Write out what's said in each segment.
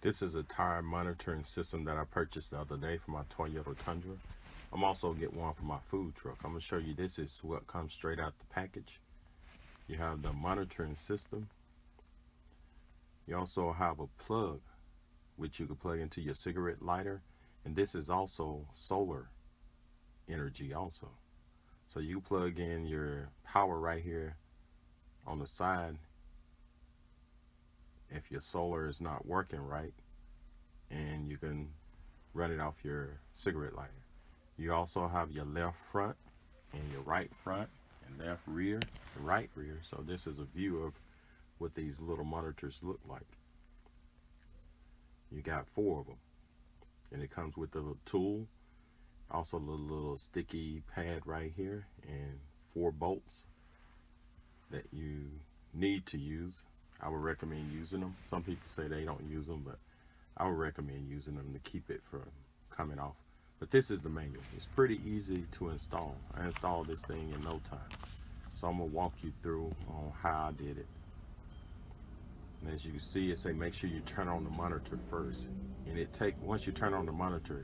This is a tire monitoring system that I purchased the other day for my Toyota Tundra. I'm also get one for my food truck. I'm gonna show you, this is what comes straight out the package. You have the monitoring system. You also have a plug which you can plug into your cigarette lighter, and this is also solar energy also. So you plug in your power right here on the side if your solar is not working right, and you can run it off your cigarette lighter. You also have your left front and your right front and left rear and right rear. So this is a view of what these little monitors look like. You got 4 of them, and it comes with the little tool, also the little sticky pad right here, and 4 bolts that you need to use. I would recommend using them. Some people say they don't use them, but I would recommend using them to keep it from coming off. But this is the manual. It's pretty easy to install. I installed this thing in no time. So I'm gonna walk you through on how I did it. And as you can see, it say make sure you turn on the monitor first. And once you turn on the monitor,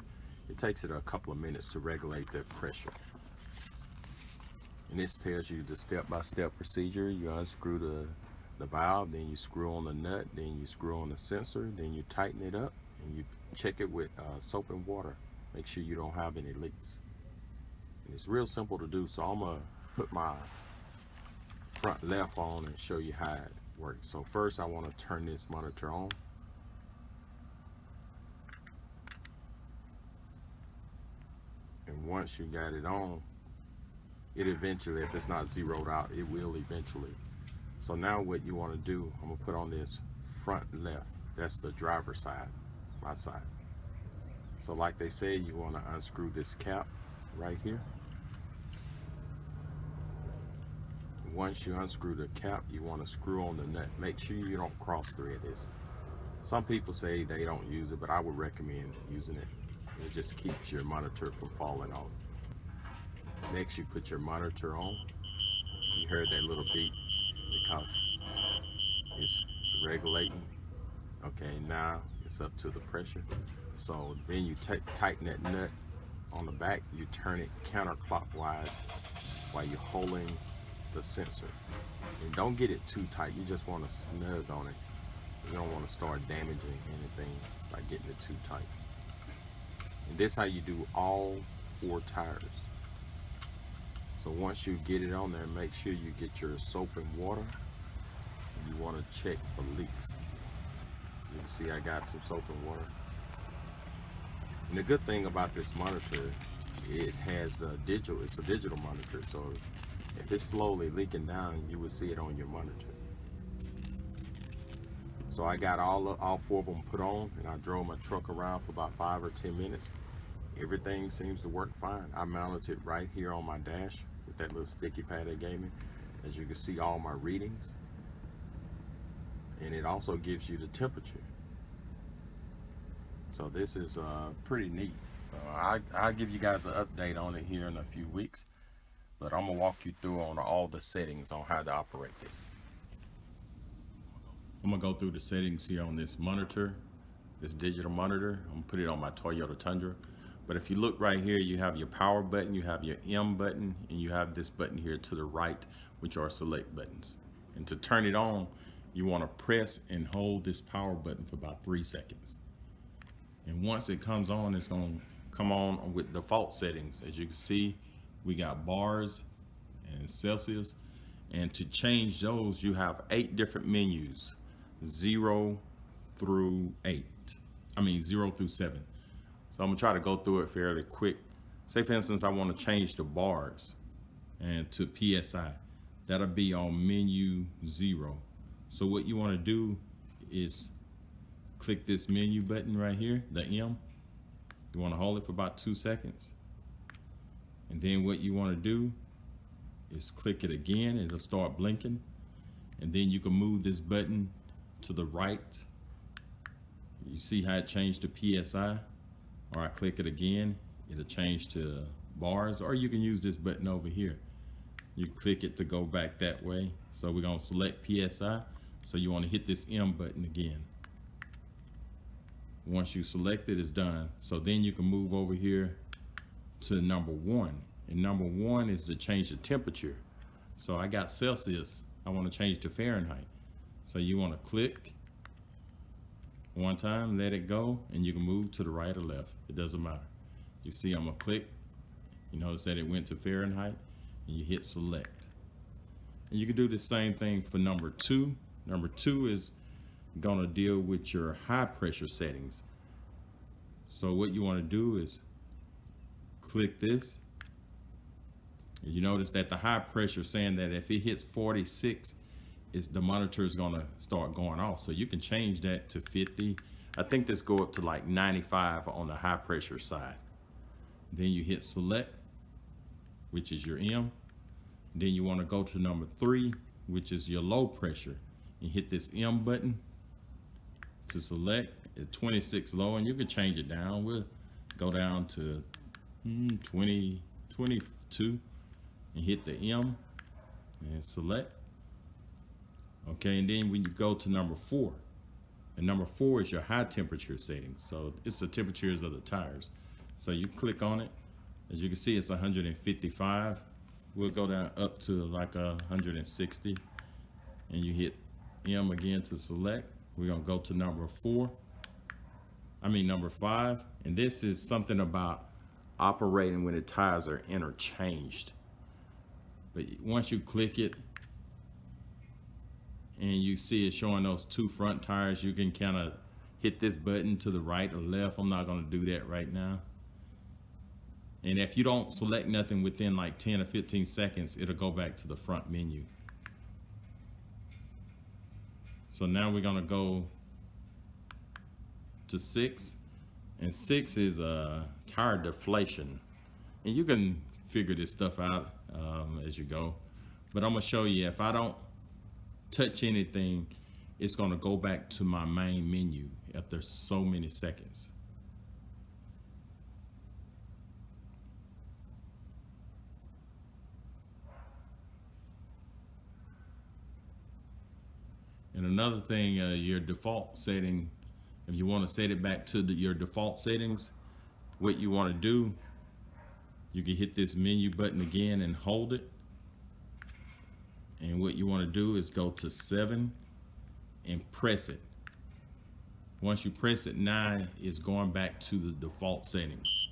it takes it a couple of minutes to regulate the pressure. And this tells you the step-by-step procedure. You unscrew the valve, then you screw on the nut, then you screw on the sensor, then you tighten it up, and you check it with soap and water. Make sure you don't have any leaks. And it's real simple to do, so I'm gonna put my front left on and show you how it works. So first I want to turn this monitor on. And once you got it on, it eventually, if it's not zeroed out, it will eventually. So now what you want to do, I'm gonna put on this front left. That's the driver's side, my side. So like they say, you want to unscrew this cap right here. Once you unscrew the cap, you want to screw on the nut. Make sure you don't cross thread this. Some people say they don't use it, but I would recommend using it. It just keeps your monitor from falling off. Next, you put your monitor on. You heard that little beep because it's regulating. Okay, now it's up to the pressure. So then you tighten that nut on the back. You turn it counterclockwise while you're holding the sensor. And don't get it too tight. You just want to snug on it. You don't want to start damaging anything by getting it too tight. And this is how you do all 4 tires. So once you get it on there, make sure you get your soap and water. And you want to check for leaks. You can see I got some soap and water. And the good thing about this monitor, it has the digital, it's a digital monitor, so if it's slowly leaking down, you will see it on your monitor. So I got all 4 of them put on, and I drove my truck around for about 5 or 10 minutes. Everything seems to work fine. I mounted it right here on my dash with that little sticky pad they gave me. As you can see, all my readings. And it also gives you the temperature. So this is pretty neat. I'll give you guys an update on it here in a few weeks. But I'm gonna walk you through on all the settings on how to operate this. I'm gonna go through the settings here on this monitor, this digital monitor. I'm gonna put it on my Toyota Tundra. But if you look right here, you have your power button, you have your M button, and you have this button here to the right, which are select buttons. And to turn it on, you wanna press and hold this power button for about 3 seconds. And once it comes on, it's gonna come on with default settings. As you can see, we got bars and Celsius. And to change those, you have 8 different menus, 0 through 7. So I'm gonna try to go through it fairly quick. Say for instance, I wanna change the bars and to PSI. That'll be on menu 0. So what you wanna do is click this menu button right here, the M. You wanna hold it for about 2 seconds. And then what you wanna do is click it again, it'll start blinking. And then you can move this button to the right. You see how it changed to PSI? Or I click it again, it'll change to bars, or you can use this button over here. You click it to go back that way. So we're gonna select PSI. So you wanna hit this M button again. Once you select it, it's done. So then you can move over here to number 1. And number 1 is to change the temperature. So I got Celsius. I want to change to Fahrenheit. So you want to click one time, let it go, and you can move to the right or left. It doesn't matter. You see I'm going to click. You notice that it went to Fahrenheit, and you hit select. And you can do the same thing for number 2. Number 2 is going to deal with your high pressure settings. So what you want to do is click this. And you notice that the high pressure saying that if it hits 46, the monitor is going to start going off. So you can change that to 50. I think this go up to like 95 on the high pressure side. Then you hit select, which is your M. Then you want to go to number 3, which is your low pressure. You hit this M button to select at 26 low, and you can change it down. We'll go down to 20, 22, and hit the M and select. Okay, and then when you go to number 4, and number 4 is your high temperature settings. So it's the temperatures of the tires. So you click on it. As you can see, it's 155. We'll go down up to like 160, and you hit M again to select. We're gonna go to number 5, and this is something about operating when the tires are interchanged. But once you click it and you see it showing those 2 front tires, you can kind of hit this button to the right or left. I'm not gonna do that right now. And if you don't select nothing within like 10 or 15 seconds, it'll go back to the front menu. So now we're gonna go to 6, and 6 is tire deflation. And you can figure this stuff out as you go. But I'm gonna show you, if I don't touch anything, it's gonna go back to my main menu after so many seconds. And another thing, your default setting, if you want to set it back to your default settings, what you want to do, you can hit this menu button again and hold it. And what you want to do is go to 7 and press it. Once you press it, 9 is going back to the default settings.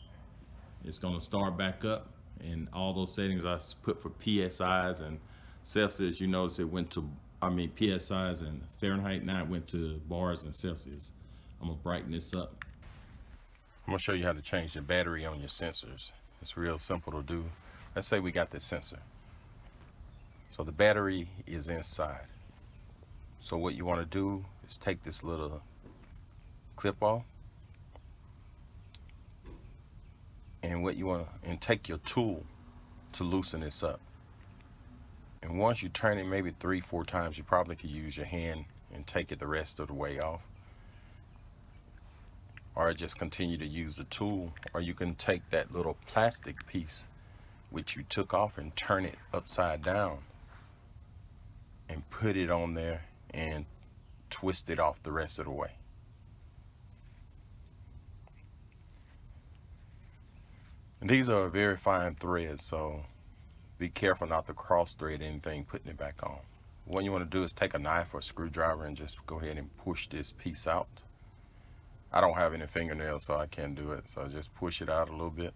It's going to start back up, and all those settings I put for PSIs and Celsius, you notice it went to PSIs and Fahrenheit. Now it went to bars and Celsius. I'm gonna brighten this up. I'm gonna show you how to change the battery on your sensors. It's real simple to do. Let's say we got this sensor. So the battery is inside. So what you want to do is take this little clip off, and take your tool to loosen this up. And once you turn it maybe 3-4 times, you probably could use your hand and take it the rest of the way off. Or just continue to use the tool. Or you can take that little plastic piece which you took off and turn it upside down and put it on there and twist it off the rest of the way. And these are very fine threads, so be careful not to cross thread anything putting it back on. What you want to do is take a knife or a screwdriver and just go ahead and push this piece out. I don't have any fingernails, so I can't do it. So just push it out a little bit.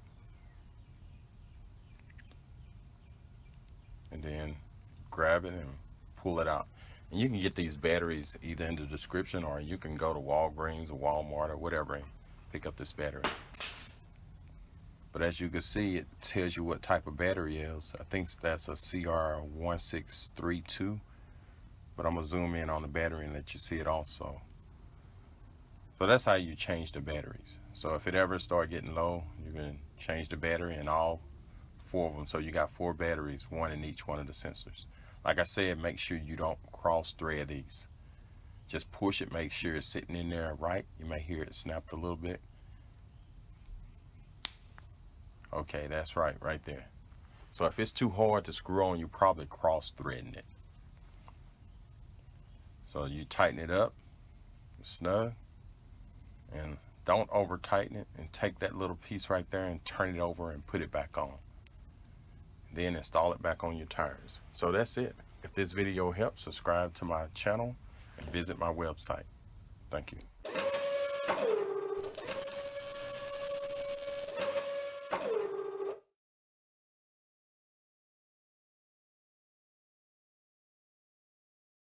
And then grab it and pull it out. And you can get these batteries either in the description, or you can go to Walgreens or Walmart or whatever and pick up this battery. But as you can see, it tells you what type of battery it is. I think that's a CR1632. But I'm going to zoom in on the battery and let you see it also. So that's how you change the batteries. So if it ever start getting low, you can change the battery in all 4 of them. So you got 4 batteries, 1 in each one of the sensors. Like I said, make sure you don't cross thread these. Just push it, make sure it's sitting in there right. You may hear it snapped a little bit. Okay, that's right there. So if it's too hard to screw on, you're probably cross threading it. So you tighten it up, snug, And don't over tighten it, and take that little piece right there and turn it over and put it back on. Then install it back on your tires. So that's it. If this video helps, subscribe to my channel and visit my website. Thank you.